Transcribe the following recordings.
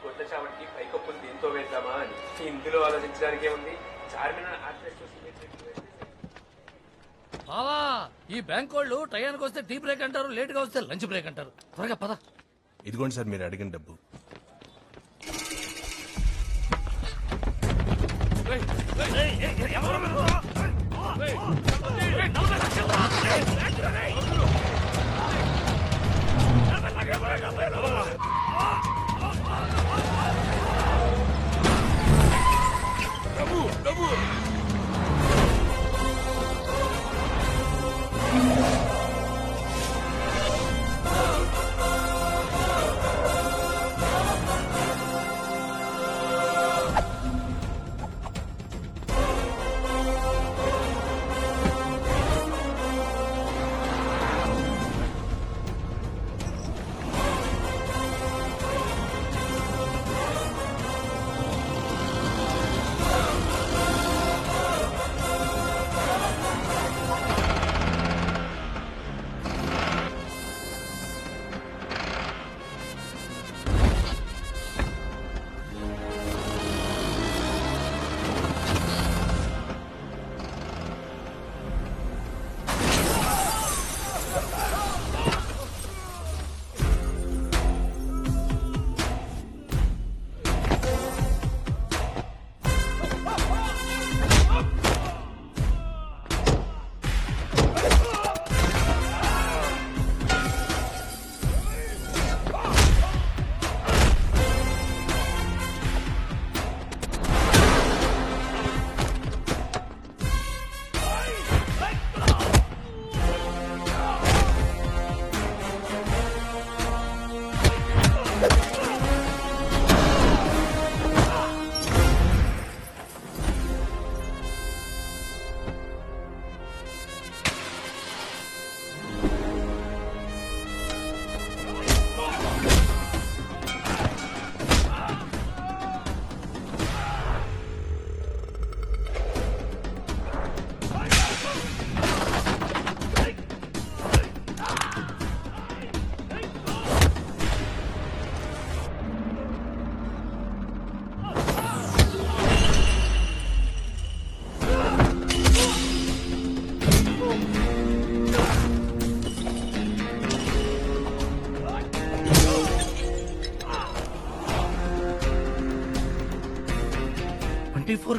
గొడ్ల చావడికి పైకప్పులు దీంతో వేద్దామా అని. ఇందులో ఆలోచించడానికి ఏముంది, చార్మినార్ ఆర్ట్రెస్ బావా ఈ బ్యాంక్ వాళ్ళు టయానికి వస్తే టీ బ్రేక్ అంటారు, లేట్ గా వస్తే లంచ్ బ్రేక్ అంటారు. త్వరగా పద. ఇదిగోండి సార్ మీరు అడిగిన డబ్బు.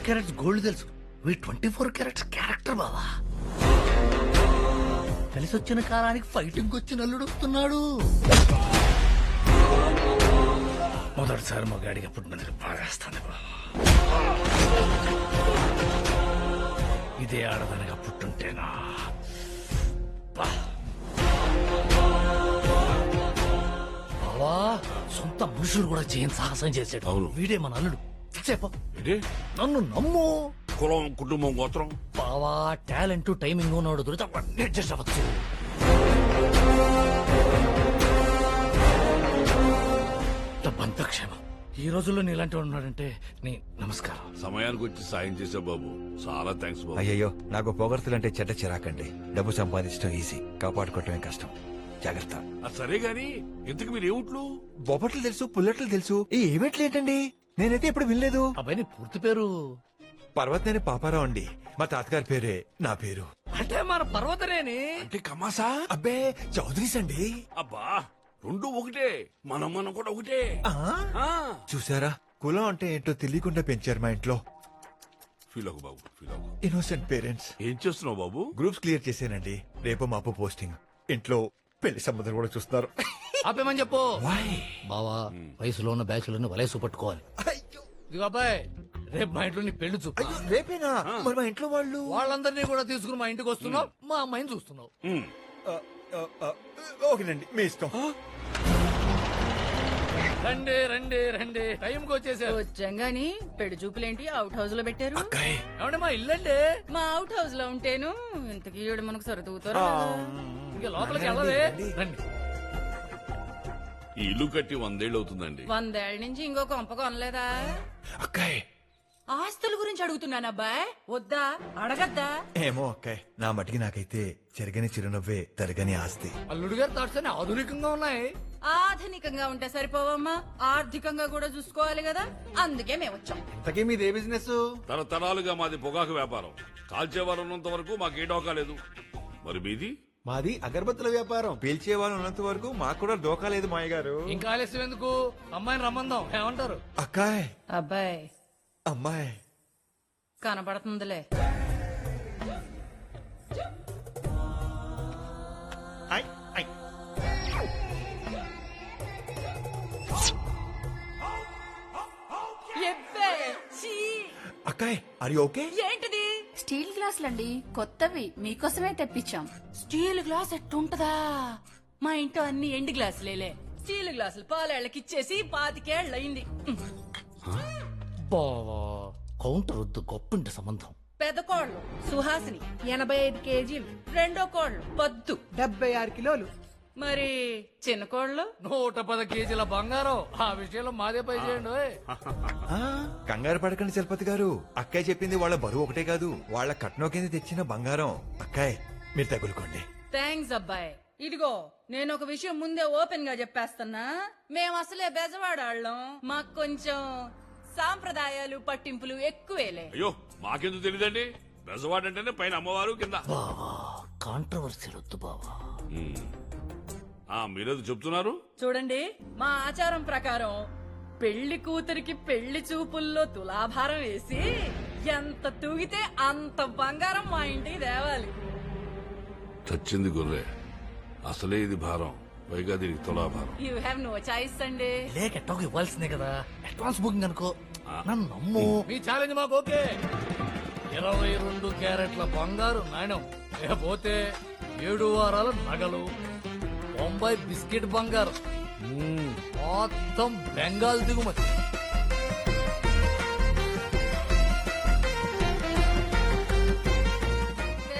క్యారెట్స్ గోల్డ్ తెలుసు, 24 క్యారెట్స్ క్యారెక్టర్ బావా. కలిసి వచ్చిన కాలానికి ఫైటింగ్ వచ్చిన అల్లుడు వస్తున్నాడు. మొదటిసారి మా గాడికి పుట్టినందుకు బాగేస్తాను బావా. ఇదే ఆడదనగా పుట్టుంటేనా బావా. సొంత మనుషులు కూడా చేయని సాహసం చేసాడు. అవును. వీడే మన అల్లుడు. చెప్ప ఇదే నన్ను నమ్ము. కులం, కుటుంబం, గోత్రం బావా టాలెంట్ టైమింగ్ ఉన్నాడు దొరికితే అవన్నీ అడ్జస్ట్ అవ్వచ్చు. డబ్బంతా క్షేమం. ఈ రోజుల్లో నీలాంటి వాడు ఉన్నాడంటే నీ నమస్కారం. సమయానికి వచ్చి సాయం చేసావు బాబు, చాలా థ్యాంక్స్ బాబు. అయ్యయ్యో నాకు పొగడ్తలంటే చెడ్డ చిరాకండి. డబ్బు సంపాదించడం ఈజీ, కాపాడుకోవటమే కష్టం. జాగ్రత్త. అది సరే గాని ఇంతకు మీరు ఏమిట్లు? బొబ్బట్లు తెలుసు, పుల్లట్లు తెలుసు, ఈ ఈవెంట్లు ఏంటండి? నేనైతే ఎప్పుడు వినలేదు. అబ్బాయి నీ పూర్తి పేరు? పర్వతనేని పాపారావు అండి. మా తాతగారి పేరే నా పేరు. అంటే మన పర్వతనేని. అంటే కమాసా? అబ్బే చౌదరీస్ అండి. అబ్బా రెండు ఒకటే, మనం కూడా ఒకటే. ఆ. చూసారా, కులం అంటే ఏంటో తెలియకుండా పెంచారు మా ఇంట్లో. ఫీల్ అవ్వకు బాబు, ఫీల్ అవ్వకు. Innocent parents. ఏం చేస్తున్నావు బాబు? గ్రూప్స్ క్లియర్ చేశానండి. రేపు మాపు పోస్టింగ్. ఇంట్లో పెళ్లి సంబంధాలు కూడా చూస్తున్నారు. ఆపేమని చెప్పు. బావా వయసులో ఉన్న బ్యాచులను వలేసు పట్టుకోవాలి. ఇదిగో అబ్బాయి, రేపు మా ఇంట్లో నీ పెళ్లి చూపు. రేపేనా? మరి మా ఇంట్లో వాళ్ళు వాళ్ళందరినీ కూడా తీసుకుని మా ఇంటికి వస్తున్నావు, మా అమ్మాయిని చూస్తున్నావు. ఓకేనండి, మీ ఇష్టం. రండి రండి రండి, టైంకి వచ్చేసారు. వచ్చాం గాని పెళ్లి చూపులేంటి అవుట్ హౌస్ లో పెట్టారు? ఏమంటే మా ఇల్లండి. మా అవుట్ హౌస్ లో ఉంటేను ఇంతకీ ఈవిడ మనకు సరిదూతారు. ఇంకా లోపలికి వెళ్ళవే. రండి. ఈ ఇల్లు కట్టి 100 ఏళ్ళు అవుతుందండి. 100 ఏళ్ల నుంచి ఇంకో కొంప కొనలేదా? అక్కాయ్ ఆస్తుల గురించి అడుగుతున్నాను అబ్బాయ్, వద్దా? అడగద్దా? ఏమో అక్కాయ్, నా మటికి నాకైతే చెరగని చిరునవ్వే తరగని ఆస్తి. అల్లుడు గారి థాట్స్ అన్ని ఆధునికంగా ఉన్నాయి. ఆధునికంగా ఉంటే సరిపోవమ్మా, ఆర్థికంగా కూడా చూసుకోవాలి కదా, అందుకే మేము వచ్చాం. ఇంతకీ మీదే బిజినెస్? తరతరాలుగా మాది పొగాకు వ్యాపారం. కాల్చేవారు ఉన్నంత వరకు మాకే డోకా లేదు. మరి మీది? మాది అగరబత్తుల వ్యాపారం. పీల్చే వాళ్ళు ఉన్నంత వరకు మాకు కూడా డోకా లేదు మాయ గారు. ఇంకా ఆలస్యం ఎందుకు, అమ్మాయిని రమ్మందాం, ఏమంటారు? అక్కాయ్, అబ్బాయ్ అమ్మాయి కనపడుతుందిలే. ఎబ్బే, ఛీ! అక్కాయ్, ఆర్ యు ఓకే? ఏంటిది? స్టీల్ గ్లాసులండి, కొత్తవి మీకోసమే తెప్పించాం. Steel glass ఎట్టుంటదా? మా ఇంట్లో అన్ని ఎండు గ్లాసులేలే. స్టీల్ గ్లాసులు పాలేళ్ళకి ఇచ్చేసి 25 ఏళ్ళయింది. బావా కౌంటర్ వద్దు, గొప్పింటి సంబంధం. పెద్ద కోళ్ళు సుహాసిని 85 కేజీలు, రెండో కోళ్ళు పద్దు 76 కిలోలు. మరి చిన్న కోళ్ళు 110 కేజీల బంగారం. ఆ విషయంలో మాదే పై చేయండి ఓయ్. ఆ, కంగారు పడకండి చలపతి గారు. అక్కాయ్ చెప్పింది వాళ్ళ బరువు ఒకటే కాదు, వాళ్ళ కట్నం కింద తెచ్చిన బంగారం. అక్కాయ్, మీరు తగులుకోండి. థ్యాంక్స్ అబ్బాయ్. ఇదిగో నేను ఒక విషయం ముందే ఓపెన్ గా చెప్పేస్తున్నా, మేము అసలే బెజవాడాళ్ళం, మాకు కొంచెం సాంప్రదాయాలు పట్టింపులు ఎక్కువేలే. అయ్యో, మాకెందుకు తెలియదండి. బెజవాడంటేనే పైన అమ్మవారు, కింద. బావా కాంట్రవర్సీ వద్దు బావా. మీరేదో చెప్తున్నారు? చూడండి, మా ఆచారం ప్రకారం పెళ్లి కూతురికి పెళ్లి చూపుల్లో తులాభారం వేసి ఎంత తూగితే అంత బంగారం మా ఇంటికి తేవాలి. చచ్చింది గొర్రె, అసలే ఇది భారం, పైగా దీనికి తులాభారం. యూ హ్యావ్ నో చాయిస్ అండి. లేక ఎట్టోకి ఇవ్వాల్సిందే కదా, అడ్వాన్స్ బుకింగ్ అనుకో. నన్ను నమ్ము. మీ ఛాలెంజ్ మాకు ఓకే. 22 క్యారెట్ల బంగారు నాణ్యం, లేకపోతే 7 వారాల నగలు, 90 బిస్కెట్ బంగారం, మొత్తం బెంగాల్ దిగుమతి.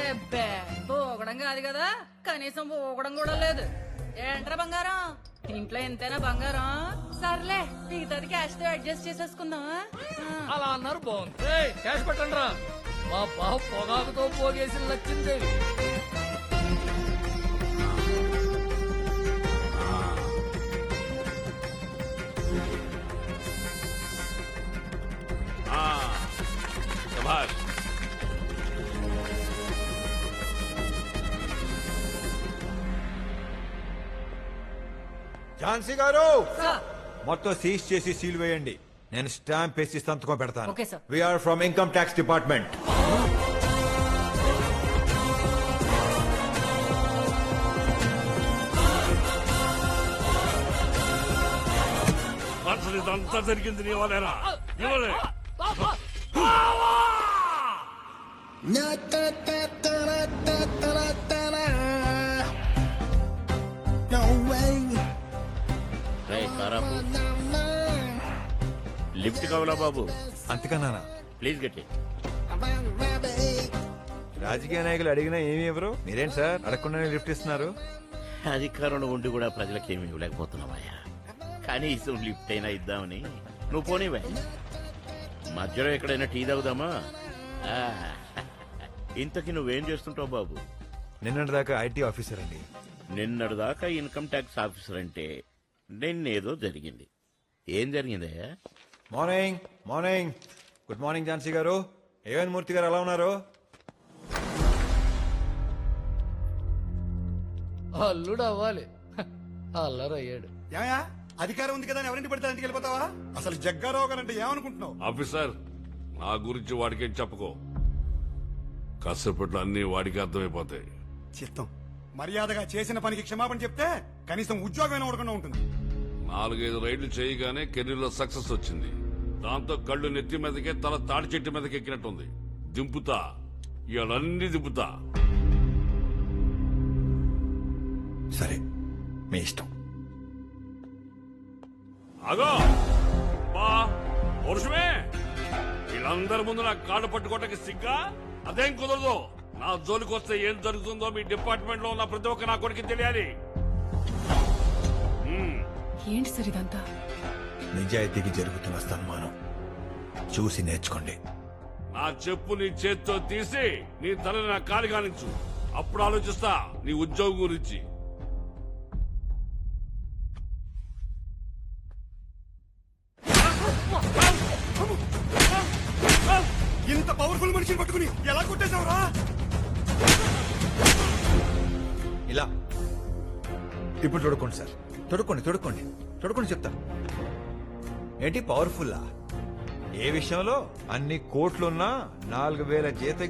ఎబ్బే, పోగడం కాదు కదా, కనీసం పోగడం కూడా లేదు. ఏంట్రా బంగారం, ఇంట్లో ఎంతైనా బంగారం. సర్లే, మిగతాది క్యాష్ తో అడ్జస్ట్ చేసేసుకుందాం. అలా అన్నారు, బాగుంది. ఏయ్, క్యాష్ పెట్టండి రా. మా బావ పొగాకుతో పోగేసి లచ్చిందేవి. శభాష్. ఝాన్సీ గారు, సార్. మొత్తం సీజ్ చేసి సీల్ వేయండి. నేను స్టాంప్ వేసి సంతకం పెడతాను. Okay, sir. We are from income tax department. అసలు ఇదంతా జరిగింది నీ వల్లేనా? నీ వల్లే. లిఫ్ట్ కావాలా బాబు? అంతకన్నా ప్లీజ్ గట్టి. రాజకీయ నాయకులు అడిగినా ఏమి ఇవ్వరు, మీరేంటి సార్ అడగకుండానే లిఫ్ట్ ఇస్తున్నారు? అధికారంలో ఉండి కూడా ప్రజలకు ఏమి ఇవ్వలేకపోతున్నావయ్యా. కనీసం లిఫ్ట్ అయినా ఇద్దామని. నువ్వు పోనీవే, మధ్యలో ఎక్కడైనా టీ తాగుదామా? ఆ, ఇంతకీ నువ్వేం చేస్తుంటావు బాబు? నిన్నటి దాకా ఐటీ ఆఫీసర్ అండి. నిన్నటి దాకా ఇన్కమ్ ట్యాక్స్ ఆఫీసర్ అంటే నిన్నేదో జరిగింది. ఏం జరిగిందయ్యా? Morning morning. Good morning Jhansi garu. ఏవన్ మూర్తి గారు ఎలా ఉన్నారు? అల్లుడు అవ్వాలి, అల్లరు అయ్యాడు. ఏమయ్యా, అధికారం ఉంది కదా అని ఎవరింటి పడితే ఇంటికి వెళ్ళిపోతావా? అసలు జగ్గారావు గారంటే ఏమనుకుంటున్నావు? ఆఫీసర్, నా గురించి వాడికేం చెప్పుకో. కాసేపట్లో అన్ని వాడికి అర్థమైపోతాయి. చిత్తం. మర్యాదగా చేసిన పనికి క్షమాపణ చెప్తే కనీసం ఉద్యోగమైనా ఉండకుండా ఉంటుంది. 4-5 రైళ్లు చేయగానే కెరీర్లో సక్సెస్ వచ్చింది. దాంతో కళ్ళు నెత్తి మీదకే, తల తాడి చెట్టు మీదకి ఎక్కినట్టుంది. దింపుతా, ఇవన్నీ దింపుతా. సరే, మీ ఇష్టం. అగో బా పురుషమే, వీళ్ళందరి ముందు నా కాళ్ళు పట్టుకోవటానికి సిగ్గా? అదేం కుదరదు. నా జోలికి వస్తే ఏం జరుగుతుందో మీ డిపార్ట్మెంట్ లో ఉన్న ప్రతి ఒక్క నా కొడుకు తెలియాలి. ఏంటి సార్ ఇదంతా? నిజాయితీకి జరుగుతున్న సన్మానం. చూసి నేర్చుకోండి. నా చెప్పు నీ చేత్తో తీసి నీ తలని నా కాలి కానించు. అప్పుడు ఆలోచిస్తా నీ ఉద్యోగం గురించి. ఇంత పవర్ఫుల్ మనిషిని పట్టుకుని ఎలా కొట్టేశావురా? ఇలా ఇప్పుడు తొడుక్కోండి సార్, తొడుక్కోండి చెప్తా. ఏంటి పవర్ఫుల్లా? ఏ విషయంలో? అన్ని కోట్లున్నా 4000 జీతగా